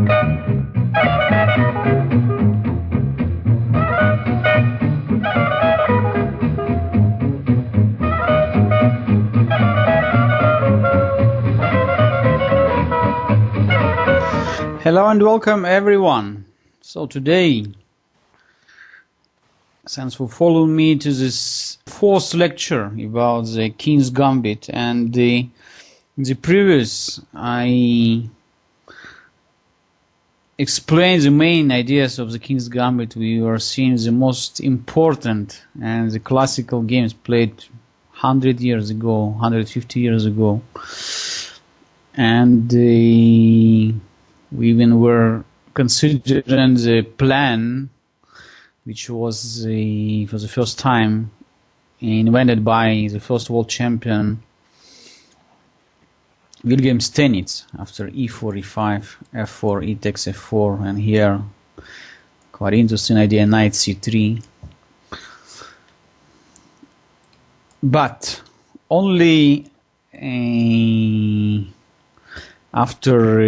Hello and welcome everyone. So today, thanks for following me to this fourth lecture about the King's Gambit. And the previous I explained the main ideas of the King's Gambit. We were seeing the most important and the classical games played 100 years ago, 150 years ago. And we even were considering the plan, which was for the first time invented by the first world champion William Stenitz, after e4, e5, f4, e takes f4, and here quite interesting idea, knight c3. But only after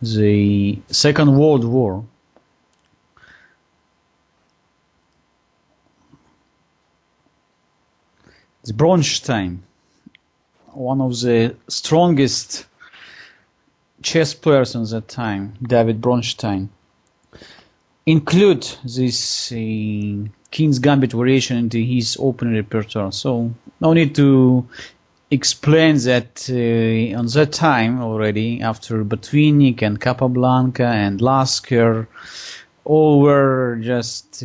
the Second World War, the Bronstein, one of the strongest chess players at that time, David Bronstein, include this King's Gambit variation into his opening repertoire. So no need to explain that on that time already, after Botvinnik and Capablanca and Lasker, all were just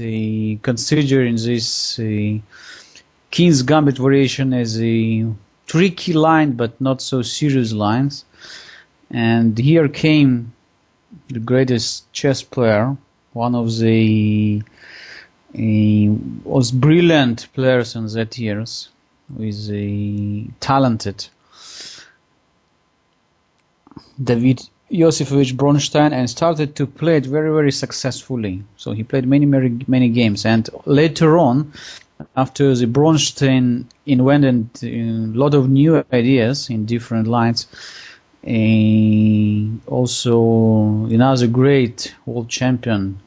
considering this King's Gambit variation as a tricky line but not so serious lines. And here came the greatest chess player, one of the most brilliant players in that years, with a talented David Josifovich Bronstein, and started to play it very, very successfully. So he played many games, and later on, after the Bronstein invented a lot of new ideas in different lines, also another great world champion,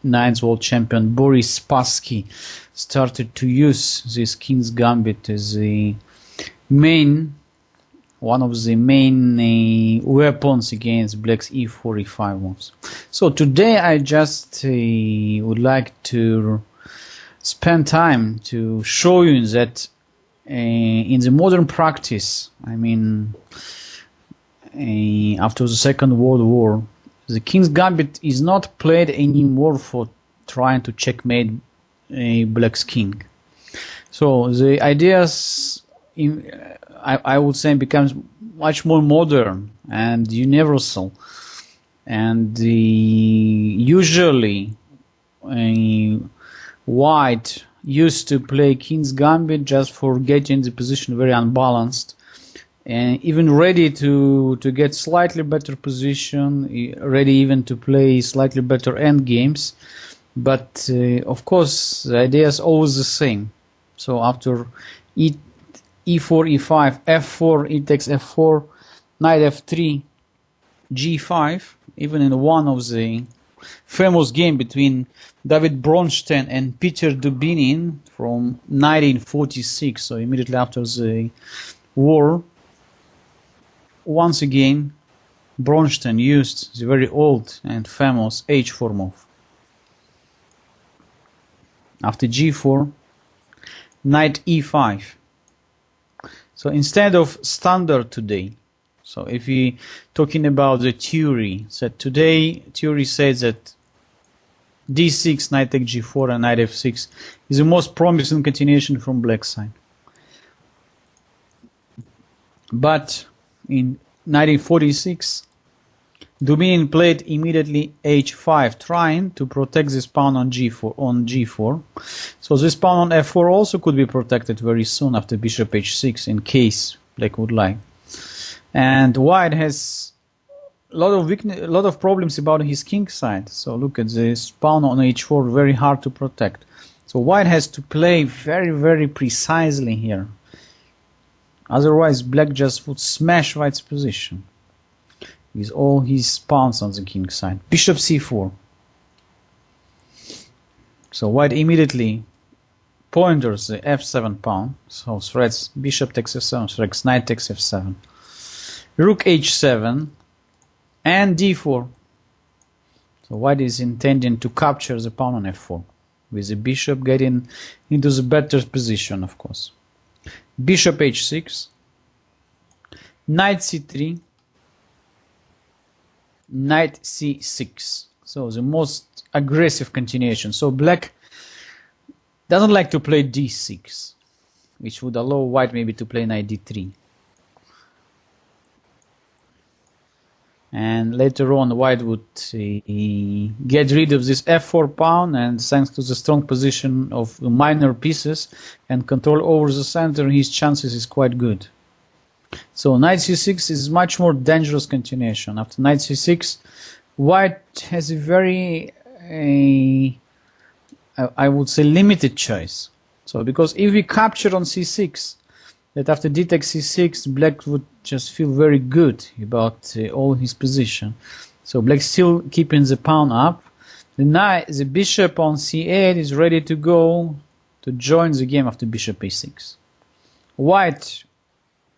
ninth world champion Boris Spassky, started to use this King's Gambit as one of the main weapons against Black's e4, e5 moves. So today I just would like to spend time to show you that in the modern practice, I mean after the Second World War, the King's Gambit is not played anymore for trying to checkmate a Black's king. So the ideas, I would say, becomes much more modern and universal. And usually, White used to play King's Gambit just for getting the position very unbalanced, and even ready to get slightly better position, ready even to play slightly better end games. But of course the idea is always the same. So after e4, e5, f4, e takes f4, knight f3, g5, even in one of the famous game between David Bronstein and Peter Dubinin from 1946, so immediately after the war, once again Bronstein used the very old and famous h4 move. After g4, knight e5. So instead of standard today, so if we talking about the theory, so today theory says that d6, knight takes g4 and knight f6 is the most promising continuation from black side. But in 1946, Dubinin played immediately h5, trying to protect this pawn on g4. So this pawn on f4 also could be protected very soon after bishop h6, in case black would like. And White has a lot of problems about his king side. So look at this pawn on h4, very hard to protect. So White has to play very, very precisely here. Otherwise, black just would smash White's position. with all his pawns on the king side. Bishop c4. So white immediately pointers the f7 pawn, so threats bishop takes f7, threats knight takes f7, rook h7, and d4. So white is intending to capture the pawn on f4, with the bishop getting into the better position, of course. Bishop h6, knight c3, knight c6. So the most aggressive continuation. So black doesn't like to play d6, which would allow white maybe to play knight d3. And later on white would get rid of this f4 pawn, and thanks to the strong position of the minor pieces and control over the center, his chances is quite good. So knight c6 is much more dangerous continuation. After knight c6, white has a very I would say limited choice. So because if we capture on c6, that after d takes c6, black would just feel very good about all his position. So black still keeping the pawn up. The bishop on c8 is ready to go to join the game after bishop a6. White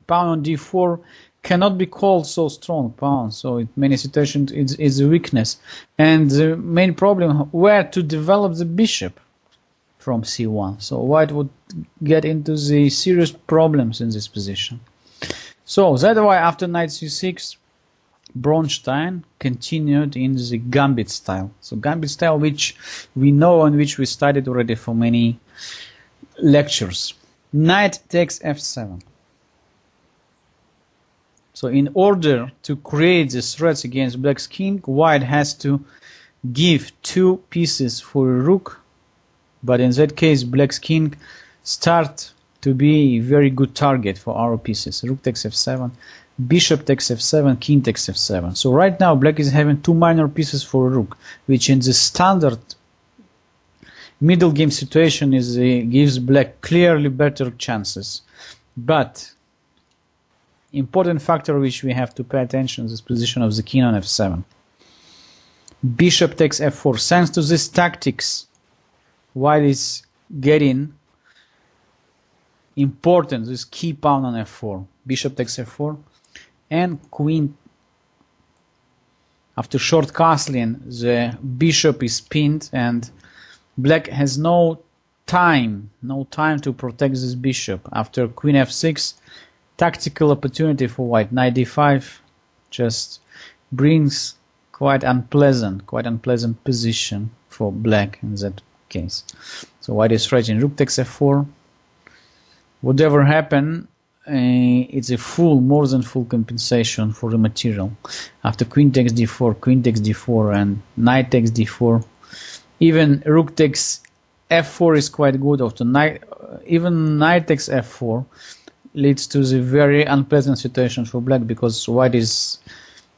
pawn on d4 cannot be called so strong pawn, so in many situations it's a weakness. And the main problem, where to develop the bishop from c1. So white would get into the serious problems in this position. So that's why after knight c6, Bronstein continued in the gambit style. So gambit style which we know and which we studied already for many lectures. Knight takes f7. So in order to create the threats against black's king, white has to give two pieces for a rook, but in that case black's king start to be a very good target for our pieces. Rook takes f7, bishop takes f7, king takes f7. So right now black is having two minor pieces for a rook, which in the standard middle game situation is gives black clearly better chances. But important factor which we have to pay attention is this position of the king on f7. Bishop takes f4. Thanks to these tactics, white is getting important, this key pawn on f4. Bishop takes f4, and queen. After short castling, the bishop is pinned, and black has no time to protect this bishop. After queen f6, tactical opportunity for white. Knight d5 just brings quite unpleasant position for black in that case. So white is threatening. Rook takes f4. Whatever happen, it's a more than full compensation for the material. After queen takes d4, queen takes d4, and knight takes d4. Even rook takes f4 is quite good. After knight, even knight takes f4 leads to the very unpleasant situation for black, because white is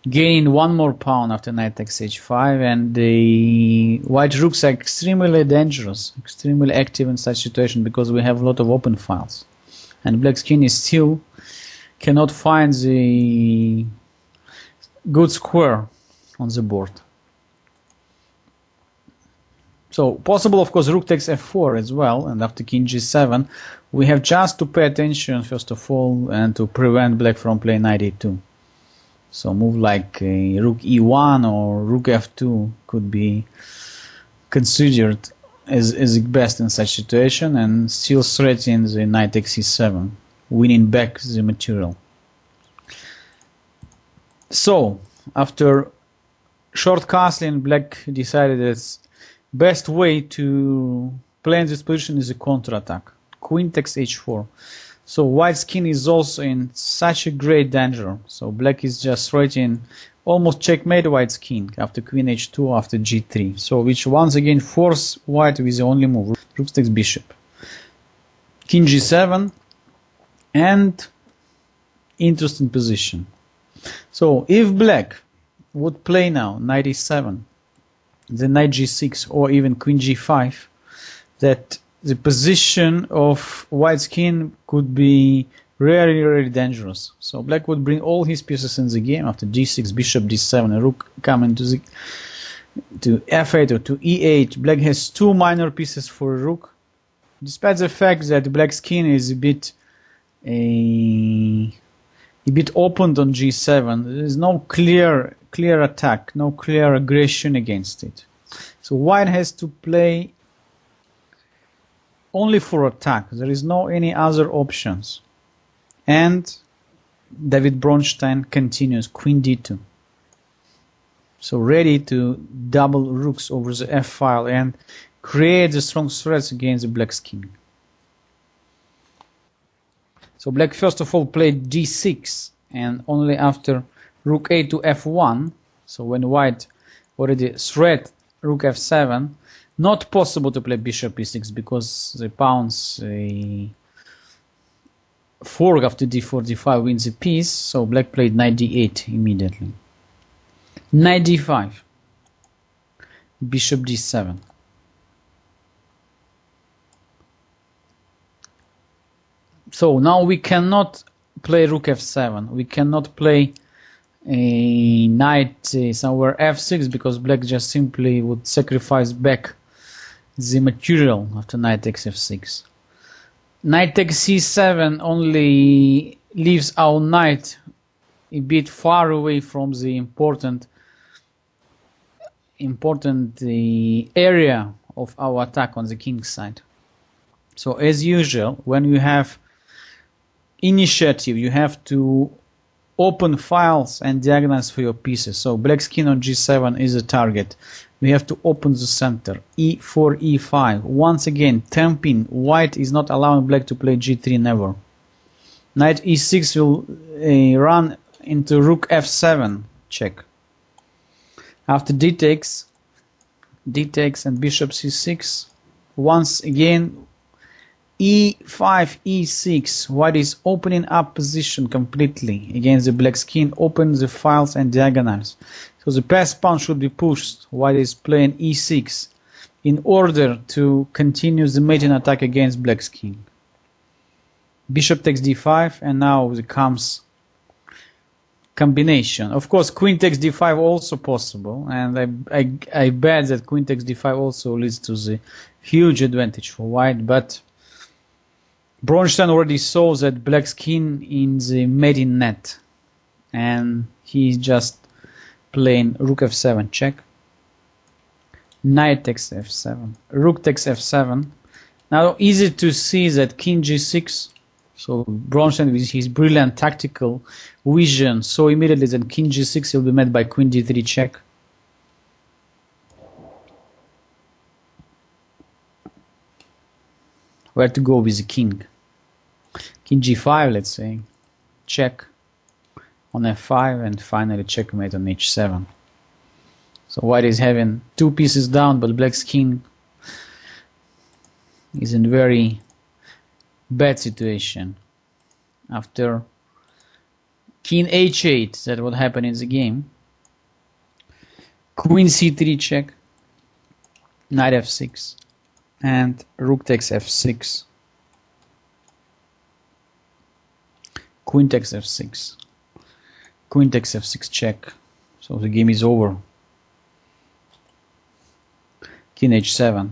gaining one more pawn after knight takes h5, and the white rooks are extremely dangerous, extremely active in such situation, because we have a lot of open files, and black's king is still cannot find the good square on the board. So possible, of course, rook takes f4 as well, and after king g7, we have just to pay attention first of all and to prevent black from playing knight e2. So move like rook e1 or rook f2 could be considered as the best in such situation, and still threatening the knight takes e7, winning back the material. So after short castling, black decided that best way to play in this position is a counterattack. Queen takes h4. So white's king is also in such a great danger. So black is just threatening almost checkmate white's king after queen h2, after g3. So which once again force white with the only move. Rook takes bishop. King g7, and interesting position. So if black would play now knight e7, then knight g6, or even queen g5, that the position of white's king could be Really dangerous. So black would bring all his pieces in the game after g6, bishop d7, and rook come into the to f8 or to e8. Black has two minor pieces for rook, despite the fact that black's king is a bit opened on g7. There is no clear attack, no clear aggression against it. So white has to play only for attack. There is no any other options. And David Bronstein continues, queen d2. So ready to double rooks over the f-file and create the strong threats against the black's king. So black first of all played d6, and only after rook a to f1, so when white already threat rook f7, not possible to play bishop e6 because the pawn's fork after d4, d5 wins a piece, so black played knight d8 immediately. Knight d5, bishop d7. So now we cannot play rook f7, we cannot play a knight somewhere f6 because black just simply would sacrifice back the material after knight takes f6. Knight takes c7 only leaves our knight a bit far away from the important area of our attack on the king's side. So as usual, when you have initiative, you have to open files and diagonals for your pieces. So black's king on g7 is a target. We have to open the center. e4, e5. Once again, temping. White is not allowing black to play g3 never. Knight e6 will run into rook f7. Check. After d takes and bishop c6. Once again, e5, e6. White is opening up position completely against the black's king. Open the files and diagonals. So the passed pawn should be pushed. White is playing e6 in order to continue the mating attack against black's king. Bishop takes d5, and now there comes combination. Of course, queen takes d5 also possible, and I bet that queen takes d5 also leads to the huge advantage for white, but Bronstein already saw that black's king in the mating net, and he's just playing rook f7 check. Knight takes f7, rook takes f7. Now easy to see that king g6. So Bronstein with his brilliant tactical vision saw immediately that king g6 will be met by queen d3 check. Where to go with the king? King g5, let's say, check on f5, and finally checkmate on h7. So white is having two pieces down, but black's king is in very bad situation. After king h8, that would happen in the game. Queen c3 check, knight f6, and rook takes f6. Queen takes f6. Queen takes f6 check. So the game is over. King h7.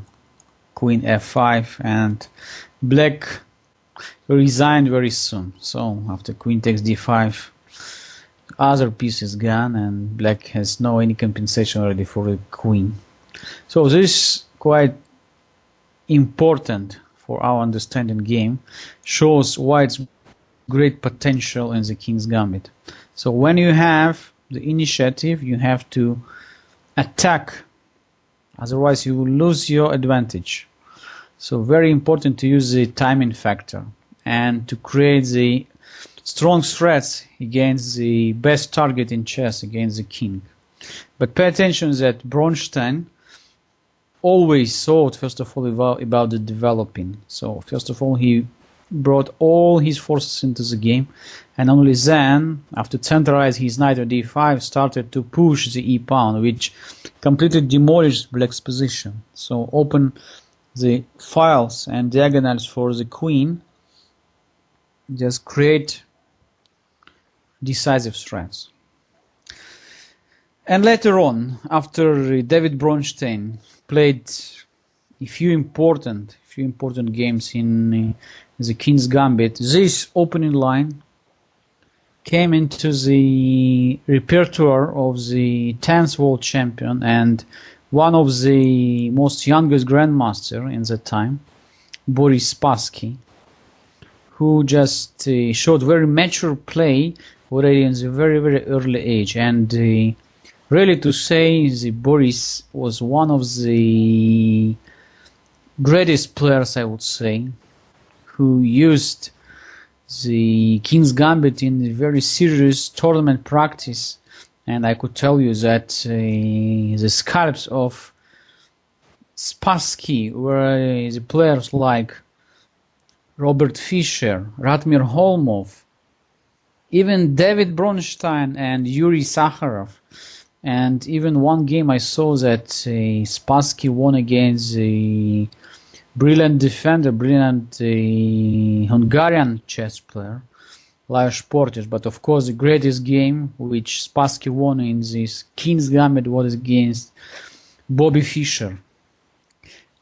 Queen f5, and black resigned very soon. So after queen takes d5, other piece is gone, and black has no any compensation already for the queen. So this is quite important for our understanding game. Shows white's great potential in the king's gambit. So when you have the initiative, you have to attack, otherwise you will lose your advantage. So very important to use the timing factor and to create the strong threats against the best target in chess, against the king. But pay attention that Bronstein always thought first of all about the developing. So first of all he brought all his forces into the game, and only then, after centralizing his knight on d5, started to push the e-pawn, which completely demolished black's position. So open the files and diagonals for the queen, just create decisive threats. And later on, after David Bronstein played a few important games in the King's Gambit, this opening line came into the repertoire of the 10th world champion and one of the most youngest grandmaster in that time, Boris Spassky, who just showed very mature play already in the very early age. And really to say, the Boris was one of the greatest players, I would say, who used the King's Gambit in a very serious tournament practice. And I could tell you that the scalps of Spassky were the players like Robert Fischer, Ratmir Holmov, even David Bronstein and Yuri Sakharov. And even one game I saw that Spassky won against the brilliant defender, brilliant Hungarian chess player, Lajos Portes. But of course the greatest game which Spassky won in this King's Gambit was against Bobby Fischer.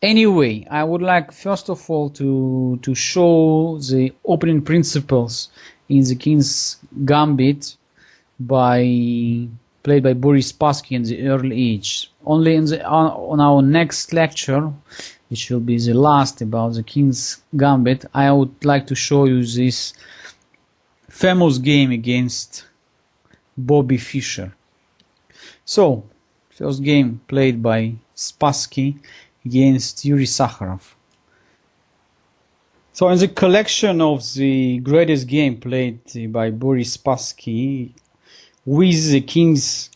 Anyway, I would like first of all to show the opening principles in the King's Gambit played by Boris Spassky in the early age. Only on our next lecture, which will be the last about the King's Gambit, I would like to show you this famous game against Bobby Fischer. So, first game played by Spassky against Yuri Sakharov. So in the collection of the greatest game played by Boris Spassky with the King's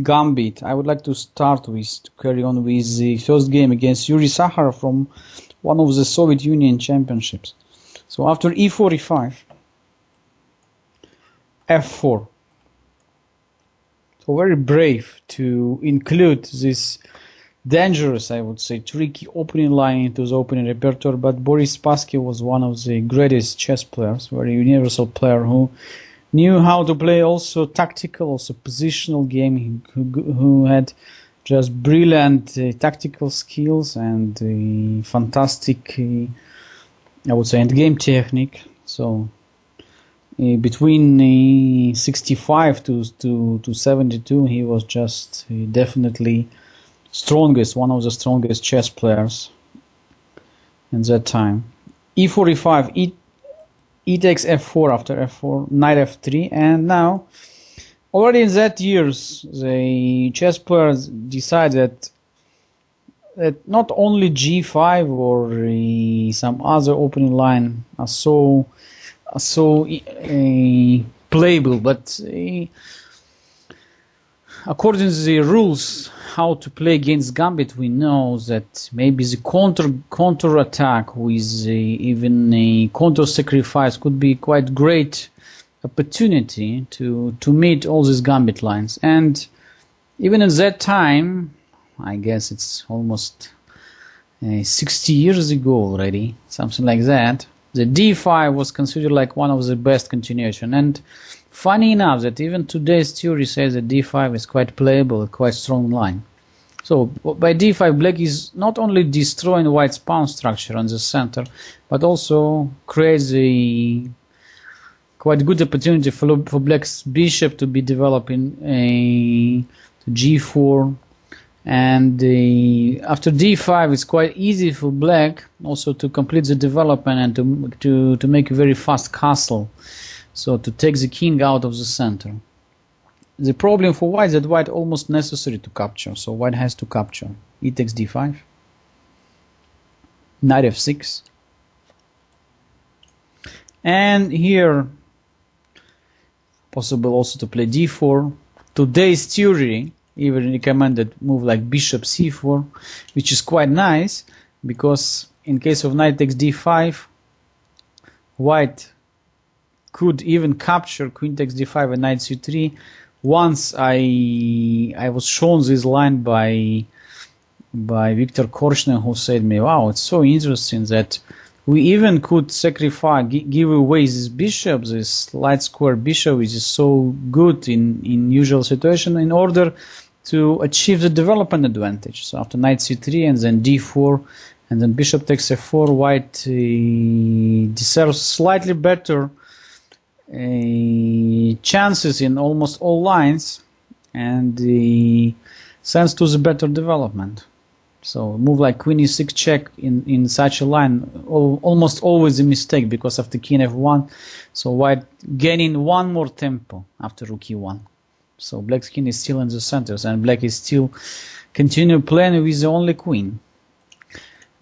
Gambit, I would like to carry on with the first game against Yuri Sakharov from one of the Soviet Union championships. So after e45, f4. So very brave to include this dangerous, I would say, tricky opening line into the opening repertoire, but Boris Spassky was one of the greatest chess players, very universal player who knew how to play also tactical, also positional game, who had just brilliant tactical skills and fantastic, I would say, endgame technique. So between 65 to 72, he was just definitely one of the strongest chess players in that time. e45, e takes f4 after f4, knight f3, and now already in that years the chess players decide that not only g5 or some other opening line are so playable, but according to the rules how to play against Gambit, we know that maybe the counter attack with even a counter sacrifice could be quite great opportunity to meet all these Gambit lines. And even at that time, I guess it's almost 60 years ago already, something like that, the d5 was considered like one of the best continuation. And funny enough that even today's theory says that d5 is quite playable, a quite strong line. So by d5, black is not only destroying white's pawn structure on the center, but also creates a quite good opportunity for black's bishop to be developing to g4. And after d5, it's quite easy for black also to complete the development and to make a very fast castle. So to take the king out of the center. The problem for white is that white almost necessary to capture, so white has to capture. E takes d5, knight f6, and here possible also to play d4. Today's theory even recommended move like bishop c4, which is quite nice because in case of knight takes d5, white could even capture queen takes d5 and knight c3. Once I was shown this line by Viktor Korshner, who said me, wow, it's so interesting that We even could sacrifice, give away this bishop, this light square bishop, which is so good in usual situation, in order to achieve the development advantage. So after knight c3 and then d4 and then bishop takes f4, white deserves slightly better chances in almost all lines, and sends to the better development. So move like queen e6 check in such a line, almost always a mistake, because after king f1, so white gaining one more tempo after rook e1. So black's king is still in the centers, and black is still continue playing with the only queen.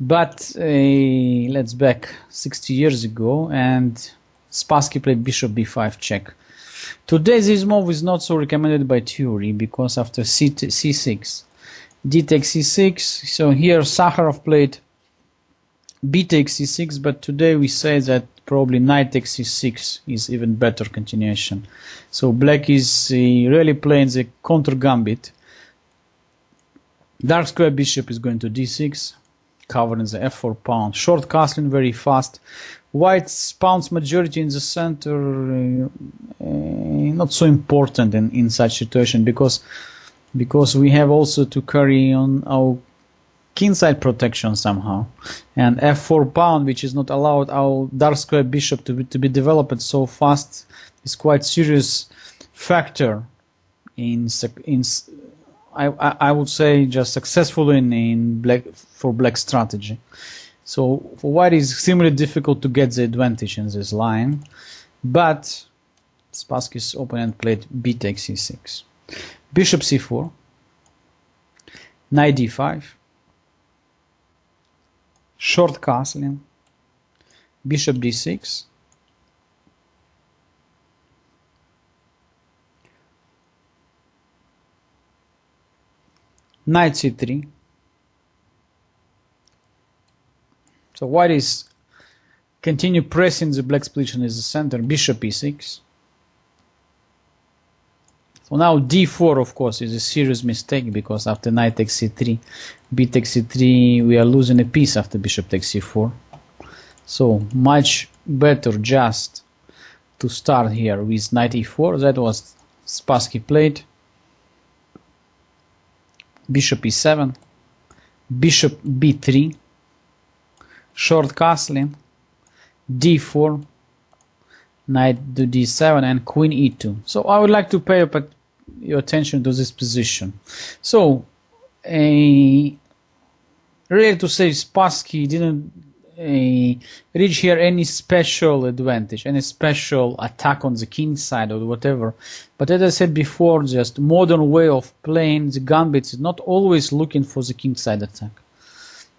But let's back 60 years ago, and Spassky played bishop b5 check. Today this move is not so recommended by theory, because after c6, d takes c6, so here Sakharov played b takes c6, but today we say that probably knight takes c6 is even better continuation. So black is really playing the counter gambit. Dark square bishop is going to d6, covering the f4 pawn, short castling very fast. White's pawn's majority in the center not so important in such situation, because we have also to carry on our kingside protection somehow, and f4 pawn, which is not allowed our dark square bishop to be developed so fast, is quite serious factor I would say just successful in black strategy. So for white is extremely difficult to get the advantage in this line, but Spassky's opponent played b takes c6, bishop c4, knight d5, short castling, bishop d6, knight c3. So white is continue pressing the black's position in the center, bishop e6. So now d4, of course, is a serious mistake, because after knight takes c3, b takes c3, we are losing a piece after bishop takes c4. So much better just to start here with knight e4. That was Spassky played. Bishop e7, bishop b3, short castling, d4, knight to d7, and queen e2. So I would like to pay your attention to this position. So really to say, Spassky didn't reach here any special advantage, any special attack on the king side or whatever. But as I said before, just modern way of playing the gambits is not always looking for the king side attack.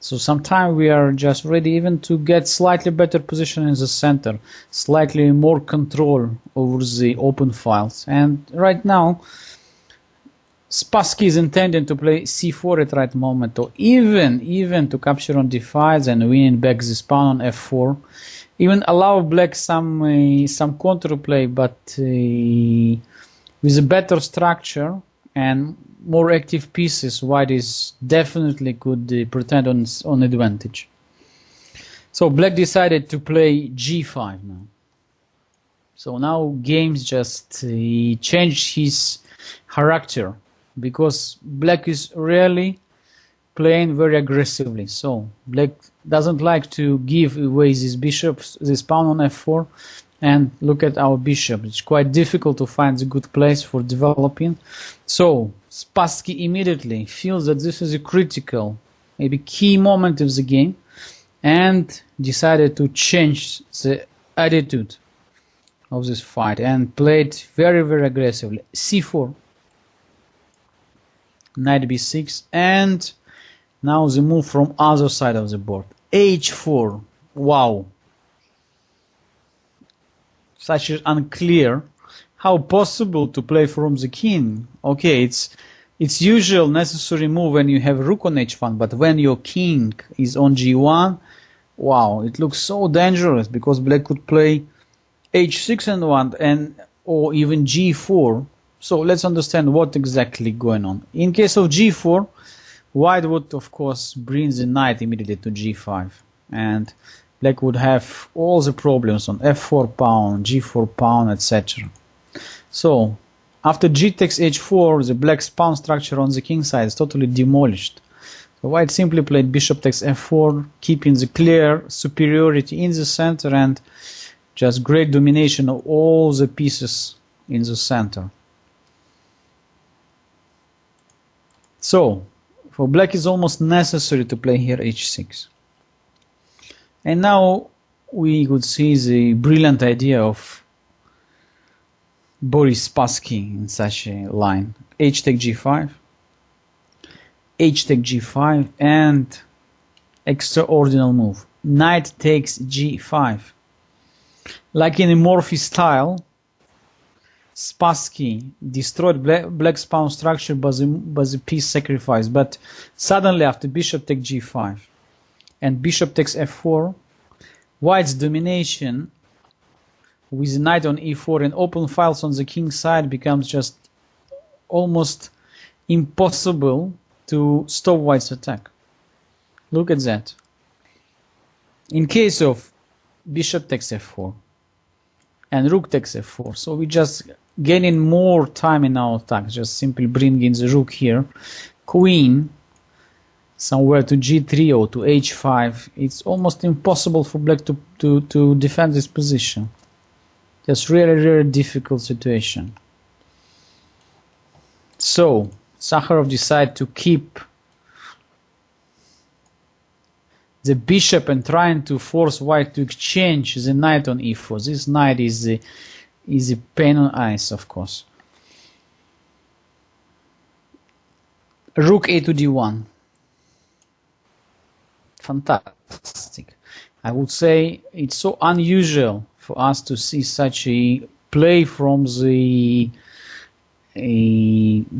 So sometimes we are just ready even to get slightly better position in the center, slightly more control over the open files. And right now, Spassky is intending to play c4 at right moment, or even to capture on d5 and winning back this pawn on f4. Even allow black some counterplay, but with a better structure and more active pieces, white is definitely could pretend on advantage. So black decided to play g5 now. So now games just changed his character, because black is really playing very aggressively. So black doesn't like to give away this bishop, this pawn on f4, and look at our bishop. It's quite difficult to find a good place for developing. So Spassky immediately feels that this is a critical, maybe key moment of the game, and decided to change the attitude of this fight and played very, very aggressively. c4, knight b6, and now the move from other side of the board, h4. Wow, such is unclear. How possible to play from the king? Okay, it's usual necessary move when you have rook on h1, but when your king is on g1, wow, it looks so dangerous, because black could play h6 and 1, or even g4. So let's understand what exactly going on. In case of g4, white would of course bring the knight immediately to g5, and black would have all the problems on f4 pawn, g4 pawn, etc. So after g takes h4, the black's pawn structure on the king side is totally demolished. So white simply played bishop takes f4, keeping the clear superiority in the center and just great domination of all the pieces in the center. So for black it's almost necessary to play here h6. And now we could see the brilliant idea of Boris Spassky in such a line. H take g5, H take g5, and extraordinary move. Knight takes g5. Like in a Morphy style, Spassky destroyed black's pawn structure by the piece sacrifice, but suddenly after bishop takes g5 and bishop takes f4, white's domination with the knight on e4 and open files on the king side becomes just almost impossible to stop white's attack. Look at that. In case of bishop takes f4 and rook takes f4, so we just gaining more time in our attack, just simply bringing the rook here, queen somewhere to g3 or to h5. It's almost impossible for black to defend this position. Just really difficult situation. So Sakharov decided to keep the bishop and trying to force white to exchange the knight on e4. This knight is a pain on ice, of course. Rook a to d1. Fantastic. I would say it's so unusual for us to see such a play from the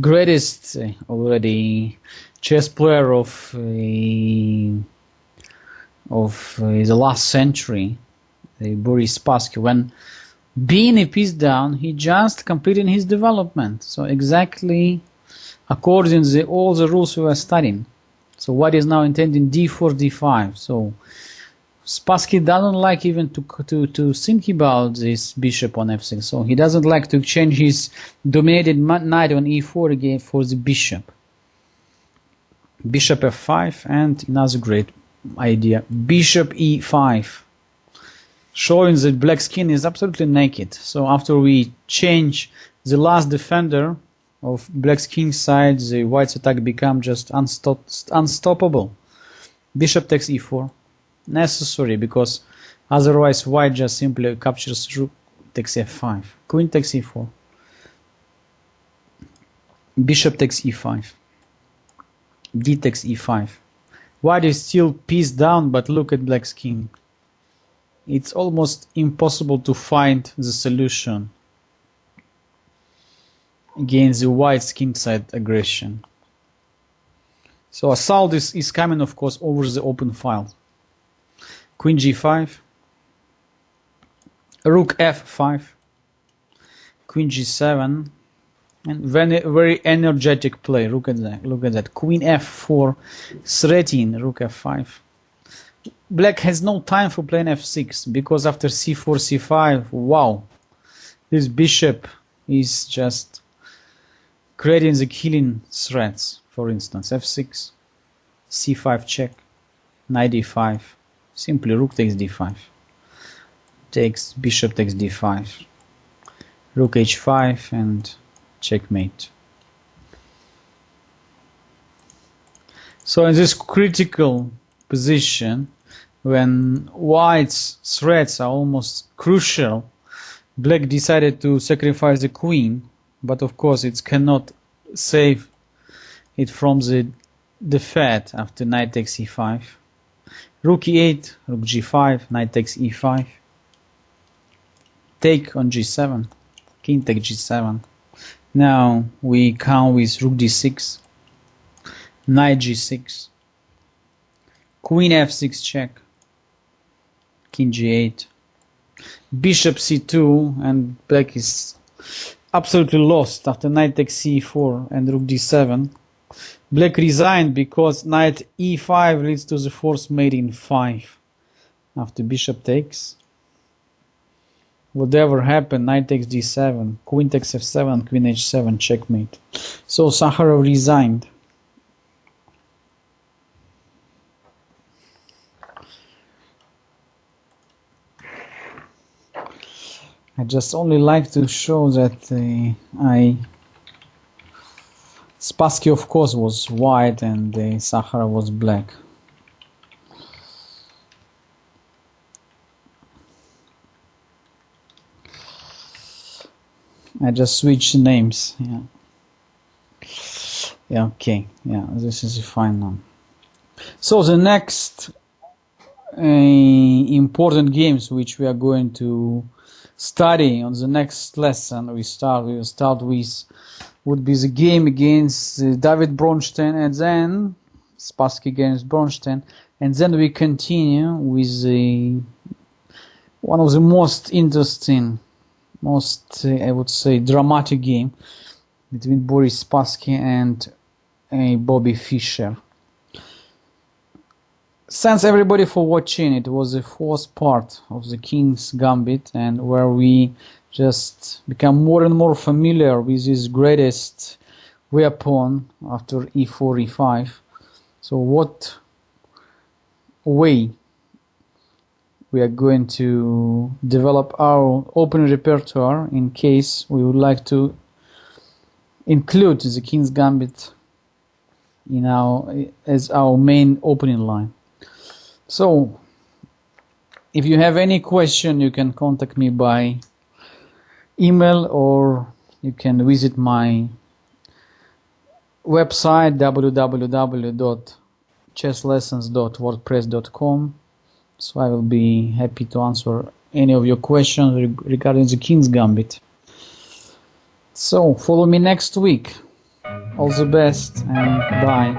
greatest already chess player of the last century, Boris Spassky. When being a piece down, he just completed his development. So exactly according to all the rules we were studying. So what is now intending d4, d5. So Spassky doesn't like even to think about this bishop on f6. So he doesn't like to exchange his dominated knight on e4 again for the bishop. Bishop f5, and another great idea, bishop e5, showing that black skin is absolutely naked. So after we change the last defender of black's king side, the white's attack becomes just unstoppable. Bishop takes e4, necessary, because otherwise white just simply captures rook takes f5. Queen takes e4. Bishop takes e5. D takes e5. White is still piece down, but look at black's king. It's almost impossible to find the solution against the white's kingside aggression. So assault is coming, of course, over the open file. Queen g5, rook f5, queen g7, and very energetic play. Look at that. Queen f4, threatening rook f5. Black has no time for playing f6, because after c4, c5, wow, this bishop is just creating the killing threats. For instance, f6, c5 check, knight d5, simply rook takes d5, takes bishop takes d5, rook h5, and checkmate. So in this critical position, when white's threats are almost crucial, black decided to sacrifice the queen, but of course it cannot save it from the defeat after knight takes e5. Rook e8, rook g5, knight takes e5, take on g7, king takes g7. Now we come with rook d6, knight g6, queen f6 check, king g8, bishop c2, and black is absolutely lost after knight takes c4 and rook d7. Black resigned because knight e5 leads to the forced mate in 5. after bishop takes. Whatever happened, knight takes d7, queen takes f7, queen h7, checkmate. So Sakharov resigned. I just only like to show that Spassky of course was white and Sakharov was black. I just switched names. Yeah, okay. Yeah, this is fine now. So the next important games which we are going to study on the next lesson we will start with would be the game against David Bronstein, and then Spassky against Bronstein, and then we continue with one of the most interesting, most I would say dramatic game between Boris Spassky and Bobby Fischer. Thanks everybody for watching. It was the fourth part of the King's Gambit, and where we just become more and more familiar with this greatest weapon after e4, e5. So what way we are going to develop our opening repertoire in case we would like to include the King's Gambit as our main opening line. So if you have any question, you can contact me by email, or you can visit my website www.chesslessons.wordpress.com. So I will be happy to answer any of your questions regarding the King's Gambit. So follow me next week. All the best and bye.